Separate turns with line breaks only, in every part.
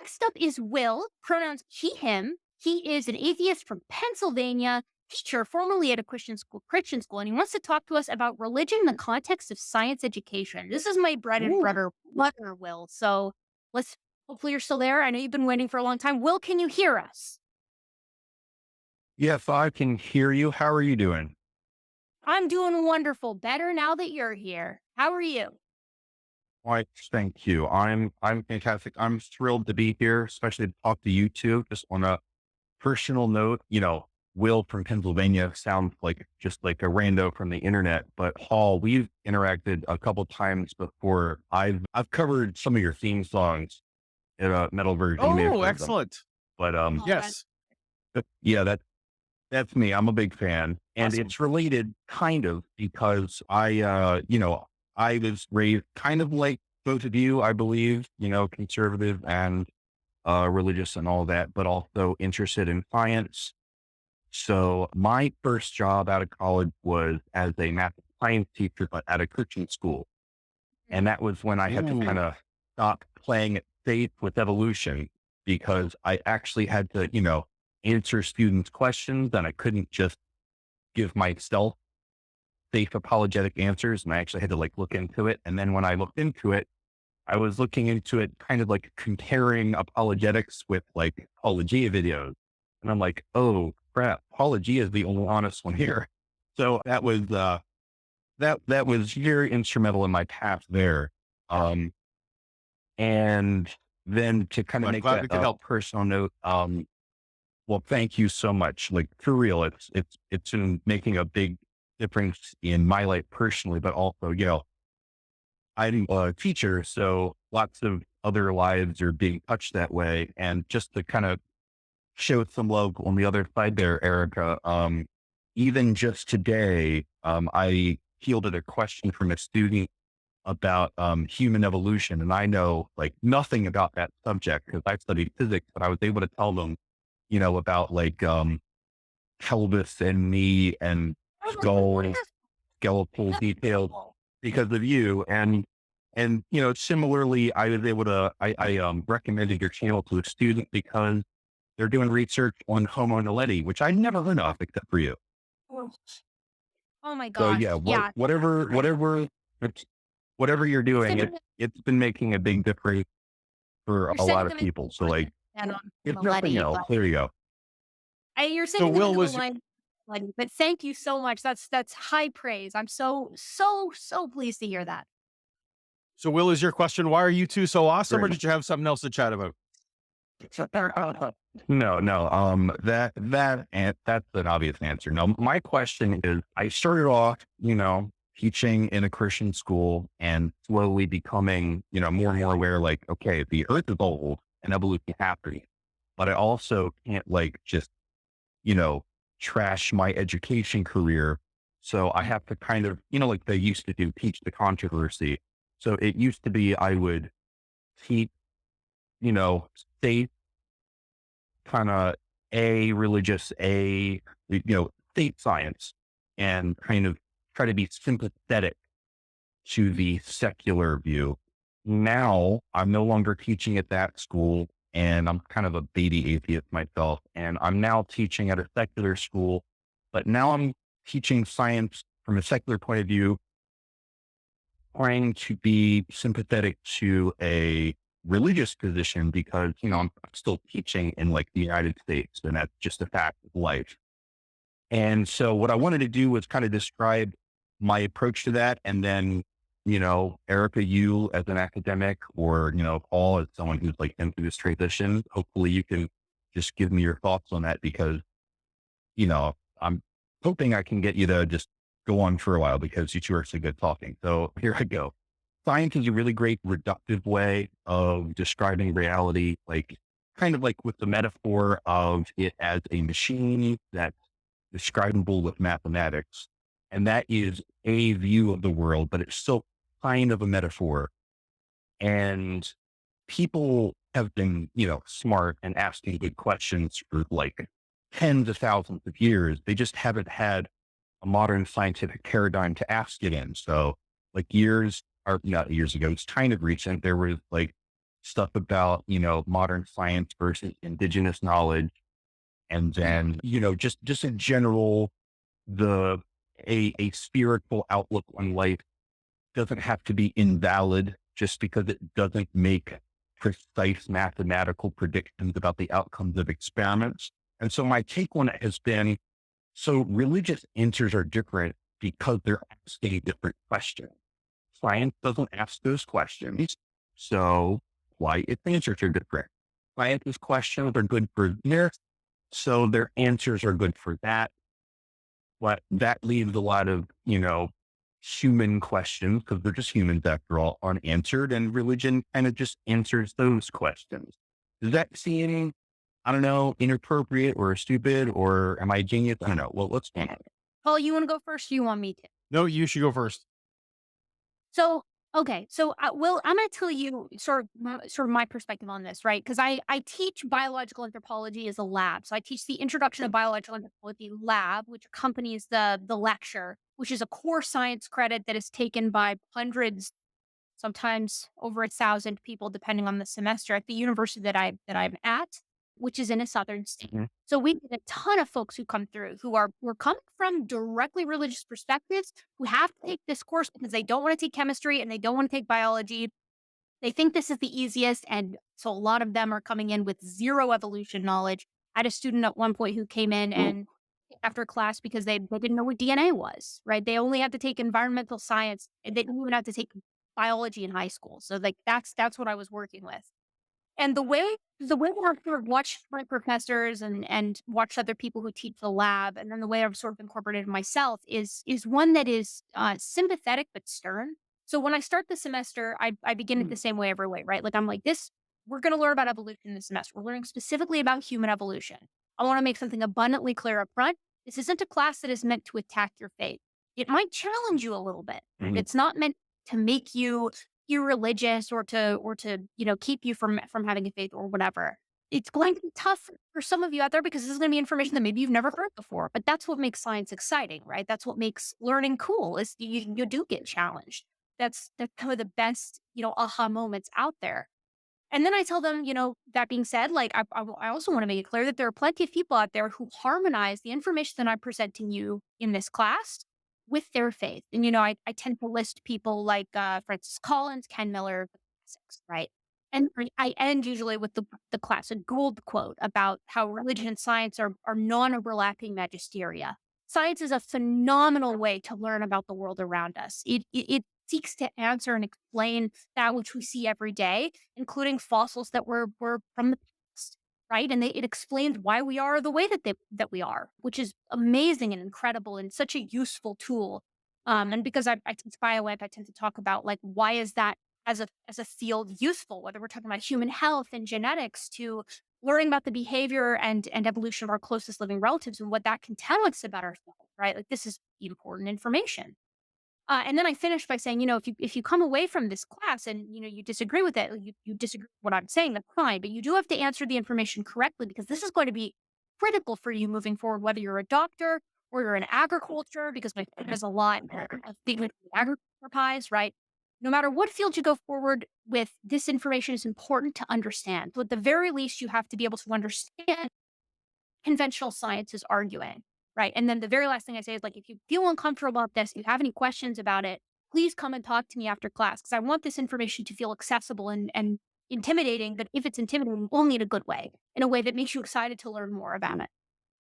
Next up is Will, pronouns he, him. He is an atheist from Pennsylvania, teacher formerly at a Christian school, and he wants to talk to us about religion in the context of science education. This is my bread and
Ooh.
butter, Will. So let's hopefully you're still there. I know you've been waiting for a long time. Will, can you hear us?
Yes, I can hear you. How are you doing?
I'm doing wonderful. Better now that you're here. How are you?
Why, thank you. I'm fantastic. I'm thrilled to be here, especially to talk to you two. Just on a personal note, Will from Pennsylvania sounds like just like a rando from the internet, but Paul, we've interacted a couple times before. I've covered some of your theme songs in a metal version. You may have
Oh,
heard them,
excellent.
but
Oh, that's
Yes.
yeah, that's me. I'm a big fan. And
Awesome.
it's related kind of because I was raised kind of like both of you, I believe, conservative and religious and all that, but also interested in science. So my first job out of college was as a math and science teacher, but at a Christian school. And that was when I had to kind
Ooh.
of stop playing it safe with evolution because I actually had to, answer students' questions and I couldn't just give myself safe apologetic answers. And I actually had to like look into it. And then when I looked into it, I was looking into it kind of like comparing apologetics with like Paulogia videos. And I'm like, oh crap, Paulogia is the only honest one here. So that was very instrumental in my path there. Um, and then to kind of
I'm
make
glad
that
we could
a
help.
personal note, well, thank you so much. Like for real, it's been making a big difference in my life personally, but also, I'm a teacher, so lots of other lives are being touched that way. And just to kind of show some love on the other side there, Erica, even just today, I fielded a question from a student about human evolution. And I know like nothing about that subject because I studied physics, but I was able to tell them, about like pelvis and knee and skull and skeletal details because of you. And similarly, I was able to, I recommended your channel to a student because they're doing research on Homo naledi, which I never heard of except for you.
oh my
So
gosh.
yeah,
Yeah.
whatever you're doing,
Sending them,
it's been making a big difference for
you're
a lot
sending
of
them in
people. So like,
and on
if nothing
Mileti,
else,
but
there you go.
you're
So
sending them
Will
into the
was
line, Mileti, but thank you so much. That's high praise. I'm so pleased to hear that.
so Will is your question. Why are you two so awesome, or
Great.
did you have something else to chat about?
No, no. That's an obvious answer. No, my question is, I started off, teaching in a Christian school and slowly becoming, more and more aware, like, okay, the earth is old and evolution happening, but I also can't like just, you know, trash my education career. So I have to kind of, like they used to do, teach the controversy. So it used to be I would teach, state kind of religious, state science and kind of try to be sympathetic to the secular view. Now I'm no longer teaching at that school and I'm kind of a baby atheist myself. And I'm now teaching at a secular school, but now I'm teaching science from a secular point of view, trying to be sympathetic to a religious position because, I'm still teaching in like the United States and that's just a fact of life. And so what I wanted to do was kind of describe my approach to that. And then, Erica, you as an academic or, Paul as someone who's like into this transition, hopefully you can just give me your thoughts on that because, I'm hoping I can get you to just go on for a while because you two are so good talking. So here I go. Science is a really great reductive way of describing reality, like kind of like with the metaphor of it as a machine that's describable with mathematics. And that is a view of the world, but it's still kind of a metaphor. And people have been, smart and asking good questions for like tens of thousands of years. They just haven't had a modern scientific paradigm to ask it in. So like years or not years ago, it's kind of recent. There was like stuff about, modern science versus indigenous knowledge. And then, just in general, the, a spiritual outlook on life doesn't have to be invalid just because it doesn't make precise mathematical predictions about the outcomes of experiments. And so my take on it has been, so religious answers are different because they're asking different questions. Science doesn't ask those questions. So why its answers are different. Science's questions are good for this, so their answers are good for that. But that leaves a lot of, human questions, because they're just humans after all, unanswered, and religion kind of just answers those questions. Does that seem, I don't know, inappropriate or stupid, or am I a genius? I don't know. Well, let's
Paul, you want to go first? Or you want me to?
No, you should go first.
So, okay. So, Will, I'm going to tell you sort of my perspective on this, right? Because I teach biological anthropology as a lab. So I teach the Introduction to Biological Anthropology lab, which accompanies the lecture, which is a core science credit that is taken by hundreds, sometimes over 1,000 people, depending on the semester at the university that I'm at, which is in a southern state.
Mhm.
So we get a ton of folks who come through who are coming from directly religious perspectives, who have to take this course because they don't want to take chemistry and they don't want to take biology. They think this is the easiest, and so a lot of them are coming in with zero evolution knowledge. I had a student at one point who came in and after class because they didn't know what DNA was, right? They only had to take environmental science and they didn't even have to take biology in high school. So like that's what I was working with. And the way that I've sort of watched my professors and watched other people who teach the lab, and then the way I've sort of incorporated myself is one that is sympathetic but stern. So when I start the semester, I begin it the same way every way, right? Like I'm like this. We're going to learn about evolution this semester. We're learning specifically about human evolution. I want to make something abundantly clear up front. This isn't a class that is meant to attack your faith. It might challenge you a little bit.
Mhm.
It's not meant to make you religious or to keep you from having a faith or whatever. It's going to be tough for some of you out there because this is going to be information that maybe you've never heard before. But that's what makes science exciting, right? That's what makes learning cool. Is you do get challenged. That's some of the best aha moments out there. And then I tell them, that being said, like I also want to make it clear that there are plenty of people out there who harmonize the information that I'm presenting you in this class with their faith. And, I tend to list people like Francis Collins, Ken Miller, the classics, right? And I end usually with the classic Gould quote about how religion and science are non-overlapping magisteria. Science is a phenomenal way to learn about the world around us. It seeks to answer and explain that which we see every day, including fossils that were from the past, right? And it explains why we are the way that we are, which is amazing and incredible and such a useful tool. And because I teach bioed, I tend to talk about like why is that as a field useful, whether we're talking about human health and genetics to learning about the behavior and evolution of our closest living relatives and what that can tell us about ourselves, right? Like this is important information. And then I finished by saying, if you come away from this class and you disagree with it, you disagree with what I'm saying, that's fine. But you do have to answer the information correctly because this is going to be critical for you moving forward, whether you're a doctor or you're in agriculture, because my friend has a lot of things with agriculture pies, right? No matter what field you go forward with, this information is important to understand. So at the very least, you have to be able to understand conventional science is arguing, right? And then the very last thing I say is like, if you feel uncomfortable about this, if you have any questions about it, please come and talk to me after class because I want this information to feel accessible and intimidating. But if it's intimidating, only in a good way, in a way that makes you excited to learn more about it.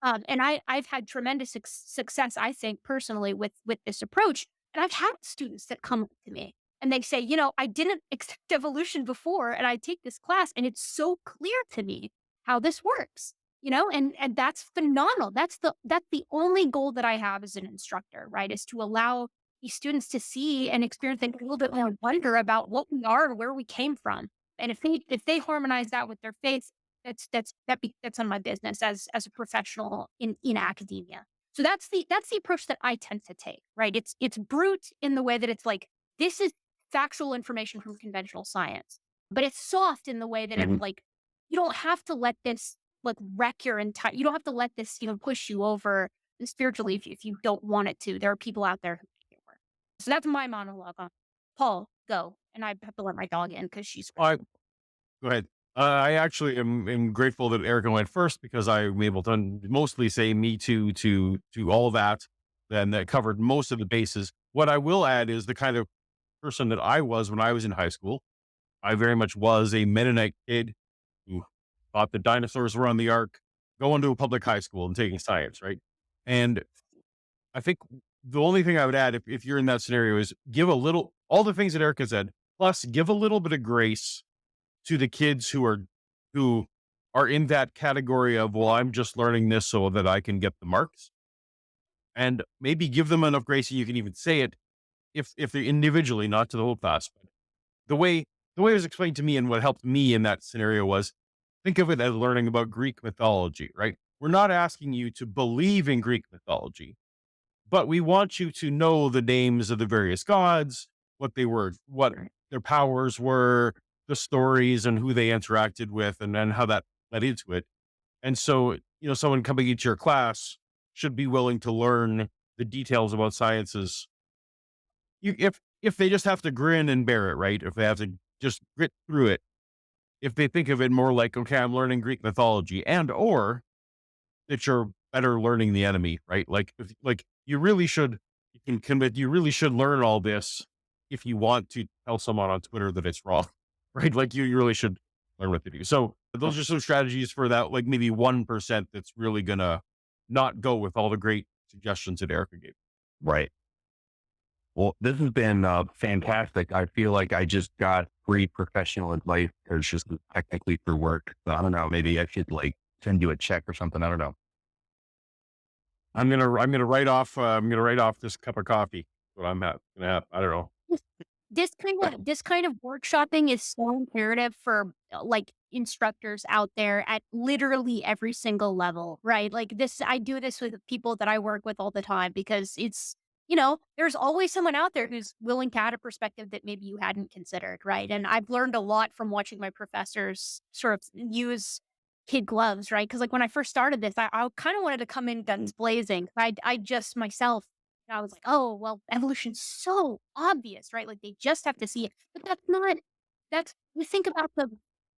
And I've had tremendous success, I think, personally with this approach. And I've had students that come up to me and they say, I didn't accept evolution before, and I take this class, and it's so clear to me how this works. And that's phenomenal. That's the only goal that I have as an instructor, right? Is to allow these students to see and experience a little bit more wonder about what we are and where we came from. And if they harmonize that with their faith, that's on my business as a professional in academia. So that's the approach that I tend to take, right? It's brute in the way that it's like this is factual information from conventional science, but it's soft in the way that it's
Mhm.
like you don't have to let this like wreck your entire. You don't have to let this push you over spiritually if you don't want it to. There are people out there who make it work. So that's my monologue on Paul. Go, and I have to let my dog in because she's.
I Go ahead. I actually am grateful that Erica went first because I'm able to mostly say me too to all that, and that covered most of the bases. What I will add is the kind of person that I was when I was in high school. I very much was a Mennonite kid who thought the dinosaurs were on the ark, going to a public high school and taking science, right? And I think the only thing I would add if you're in that scenario is give a little, all the things that Erica said, plus give a little bit of grace to the kids who are in that category of, well, I'm just learning this so that I can get the marks, and maybe give them enough grace that you can even say it if they're individually, not to the whole class. But the way the way it was explained to me and what helped me in that scenario was think of it as learning about Greek mythology, right? We're not asking you to believe in Greek mythology, but we want you to know the names of the various gods, what they were, what their powers were, the stories and who they interacted with, and then how that led into it. And so, someone coming into your class should be willing to learn the details about sciences. If they just have to grin and bear it, right? If they have to just grit through it, if they think of it more like, okay, I'm learning Greek mythology, and or that you're better learning the enemy, right? Like, like you really should, you can commit, you really should learn all this if you want to tell someone on Twitter that it's wrong, right? Like you really should learn what to do. So those are some strategies for that, like maybe 1% that's really gonna not go with all the great suggestions that Erica gave.
Right. Well, this has been fantastic. I feel like I just got free professional advice because just technically for work. So I don't know. Maybe I should like send you a check or something. I don't know.
I'm gonna write off this cup of coffee. What gonna have. I don't know.
This kind of workshopping is so imperative for like instructors out there at literally every single level, right? Like this, I do this with people that I work with all the time because there's always someone out there who's willing to add a perspective that maybe you hadn't considered, right? And I've learned a lot from watching my professors sort of use kid gloves, right? Because like when I first started this, I kind of wanted to come in guns blazing. I just myself I was like, "Oh, well, evolution's so obvious, right? Like, they just have to see it." But that's not that's you think about the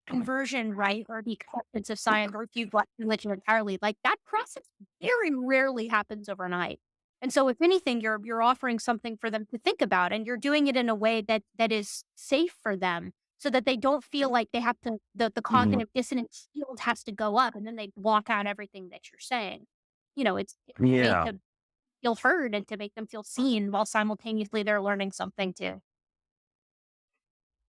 conversion, right, or the acceptance of science, or if you like religion entirely, like, that process very rarely happens overnight. And so if anything, you're offering something for them to think about, and you're doing it in a way that is safe for them so that they don't feel like they have to the
Mhm.
cognitive dissonance field has to go up, and then they block out everything that you're saying. It's made
Yeah.
to feel heard and to make them feel seen while simultaneously they're learning something too.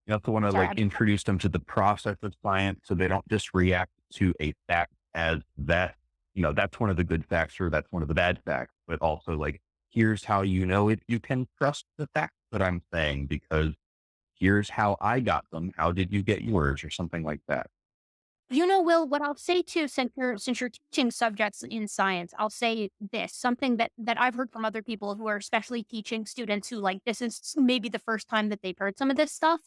You also want to
Sorry,
like introduce them to the process of science so they don't just react to a fact as that, that's one of the good facts or that's one of the bad facts, but also like, here's how you know if you can trust the facts that I'm saying because here's how I got them. How did you get yours or something like that?
Will, what I'll say too, since you're teaching subjects in science, I'll say this, something that I've heard from other people who are especially teaching students who like this is maybe the first time that they've heard some of this stuff.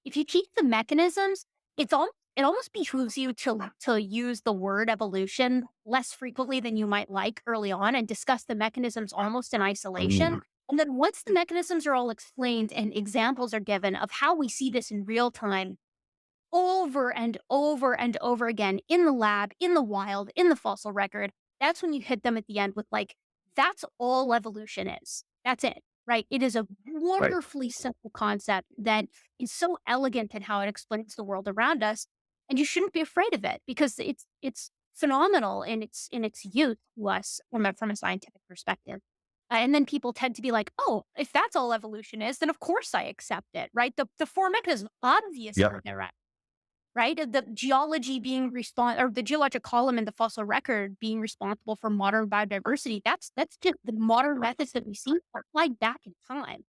If you teach the mechanisms, it almost behooves you to use the word evolution less frequently than you might like early on and discuss the mechanisms almost in isolation.
Mm,
And then once the mechanisms are all explained and examples are given of how we see this in real time, over and over and over again in the lab, in the wild, in the fossil record, that's when you hit them at the end with like, that's all evolution is. That's it, right? It is a
right.
wonderfully simple concept that is so elegant in how it explains the world around us. And you shouldn't be afraid of it because it's phenomenal in its use to us from a scientific perspective. And then people tend to be like, oh, if that's all evolution is, then of course I accept it, right? The four mechanisms obviously
Yep.
they're right? The geology being or the geologic column in the fossil record being responsible for modern biodiversity. That's just the modern methods that we see applied back in time.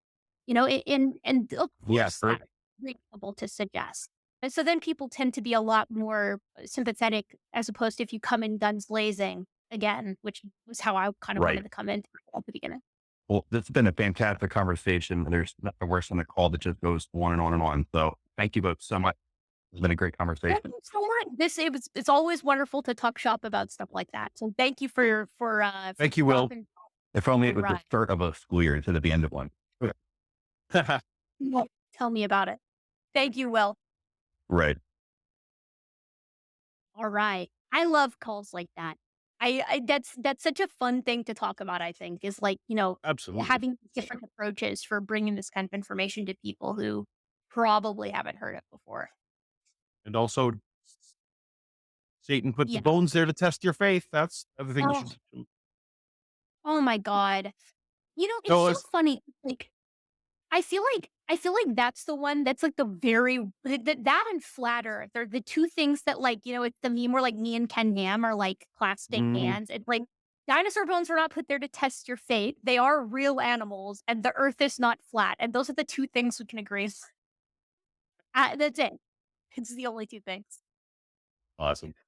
And of
Yeah.
course that's reasonable to suggest. And so then people tend to be a lot more sympathetic as opposed to if you come in guns blazing again, which was how I kind of
Right.
wanted to come in at the beginning.
Well, this has been a fantastic conversation. There's nothing worse than a call that just goes on and on and on. So thank you both so much. It's been a great conversation.
Thank you so much. It's always wonderful to talk shop about stuff like that. So thank you for
Thank you, Will.
dropping
If only it
the
was the
ride.
start of a school year instead of the end of one.
Tell me about it. Thank you, Will.
Right.
All right. I love calls like that. That's such a fun thing to talk about, I think, is like,
Absolutely.
having different approaches for bringing this kind of information to people who probably haven't heard it before.
And also, Satan put the
Yes.
bones there to test your faith. That's the other thing you
Oh,
should teach 'em.
oh my God. It's
So
so
it's
funny. Like, I feel like that's the one that's like the very that and flat earth are the two things that like, it's the meme where like me and Ken Ham are like clasping
mm,
hands. It's like dinosaur bones were not put there to test your faith. They are real animals and the earth is not flat. And those are the two things we can agree. That's it. It's the only two things.
awesome.